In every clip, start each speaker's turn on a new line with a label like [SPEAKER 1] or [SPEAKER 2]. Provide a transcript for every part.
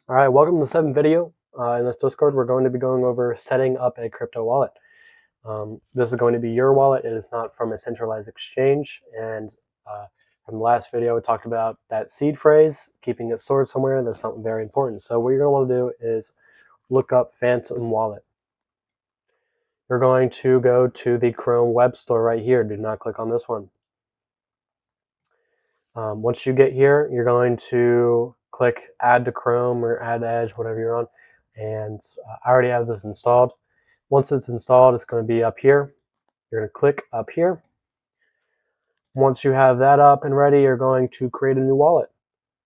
[SPEAKER 1] All right, welcome to the seventh video. In this Discord, we're going to be going over setting up a crypto wallet. This is going to be your wallet. It is not from a centralized exchange. And from the last video, we talked about that seed phrase, keeping it stored somewhere. That's something very important. So what you're going to want to do is look up Phantom Wallet. You're going to go to the Chrome web store right here. Do not click on this one. Once you get here, you're going to click Add to Chrome or Add to Edge, whatever you're on. And I already have this installed. Once it's installed, it's going to be up here. You're going to click up here. Once you have that up and ready, you're going to create a new wallet.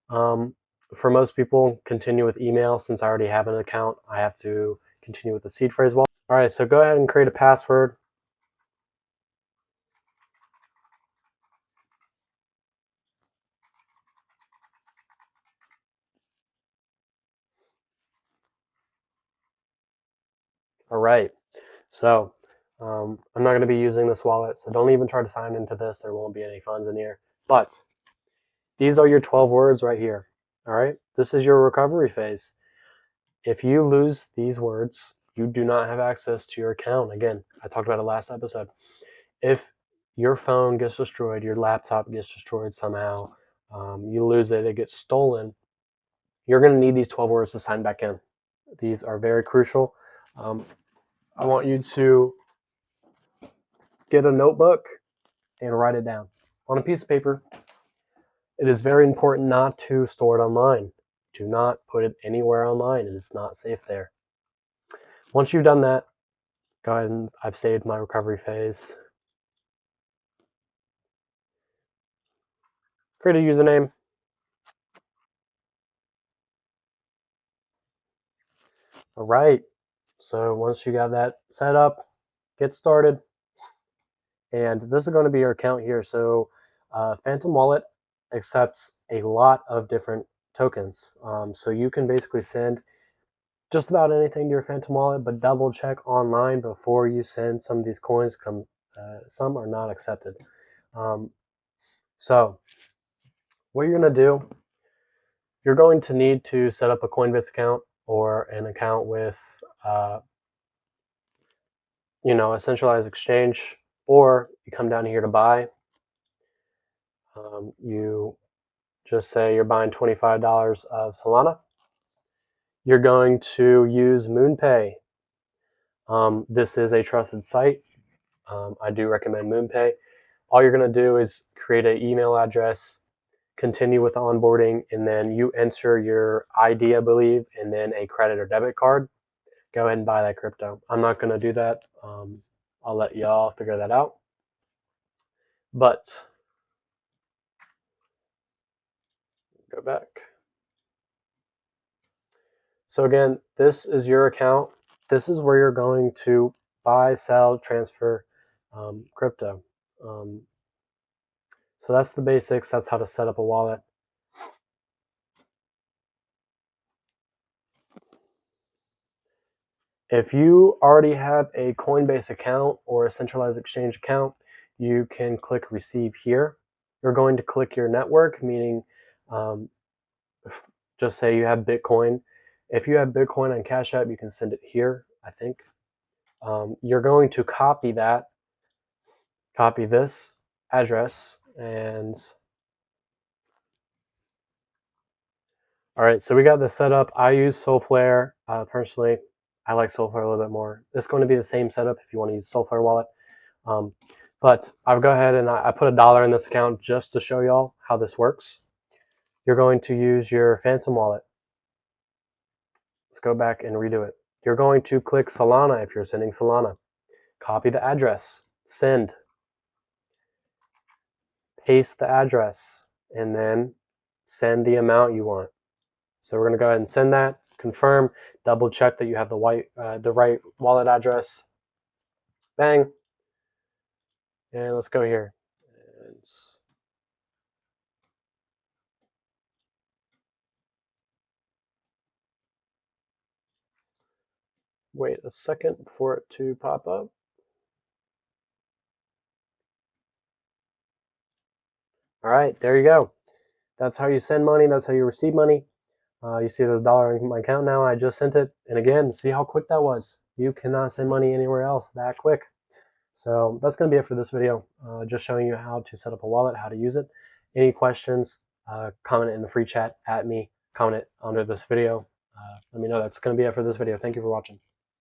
[SPEAKER 1] For most people, continue with email. Since I already have an account, I have to continue with the seed phrase wallet. All right, so go ahead and create a password. All right, so I'm not going to be using this wallet, so don't even try to sign into this. There won't be any funds in here. But these are your 12 words right here. All right, this is your recovery phase. If you lose these words, you do not have access to your account. Again, I talked about it last episode. If your phone gets destroyed, your laptop gets destroyed somehow, you lose it, it gets stolen, you're going to need these 12 words to sign back in. These are very crucial. I want you to get a notebook and write it down on a piece of paper. It is very important not to store it online. Do not put it anywhere online. It is not safe there. Once you've done that, go ahead and I've saved my recovery phase. Create a username. All right. So once you got that set up, get started. And this is going to be your account here. So Phantom Wallet accepts a lot of different tokens. So you can basically send just about anything to your Phantom Wallet, but double check online before you send some of these coins. Some are not accepted. So what you're going to do, you're going to need to set up a Coinbase account or an account with a centralized exchange, or you come down here to buy. You just say you're buying $25 of Solana. You're going to use MoonPay. This is a trusted site. I do recommend MoonPay. All you're going to do is create an email address, continue with onboarding, and then you enter your ID, I believe, and then a credit or debit card. Go ahead and buy that crypto. I'm not going to do that. I'll let y'all figure that out. But go back. So again, this is your account. This is where you're going to buy, sell, transfer crypto. So that's the basics. That's how to set up a wallet. If you already have a Coinbase account or a centralized exchange account, you can click receive here. You're going to click your network, meaning just say you have Bitcoin. If you have Bitcoin on Cash App, you can send it here, I think. You're going to copy this address, and all right, so we got this set up. I use Solflare. Personally, I like Solflare a little bit more. It's going to be the same setup if you want to use Solflare wallet. But I'll go ahead and I put $1 in this account just to show y'all how this works. You're going to use your Phantom wallet. Let's go back and redo it. You're going to click Solana if you're sending Solana. Copy the address, send, paste the address, and then send the amount you want. So we're going to go ahead and send that, confirm, double check that you have the right wallet address. Bang. And let's go here. And wait a second for it to pop up. All right, there you go. That's how you send money. That's how you receive money. You see there's $1 in my account now. I just sent it. And again, see how quick that was. You cannot send money anywhere else that quick. So that's going to be it for this video. Just showing you how to set up a wallet, how to use it. Any questions, comment in the free chat at me. Comment it under this video. Let me know. That's going to be it for this video. Thank you for watching.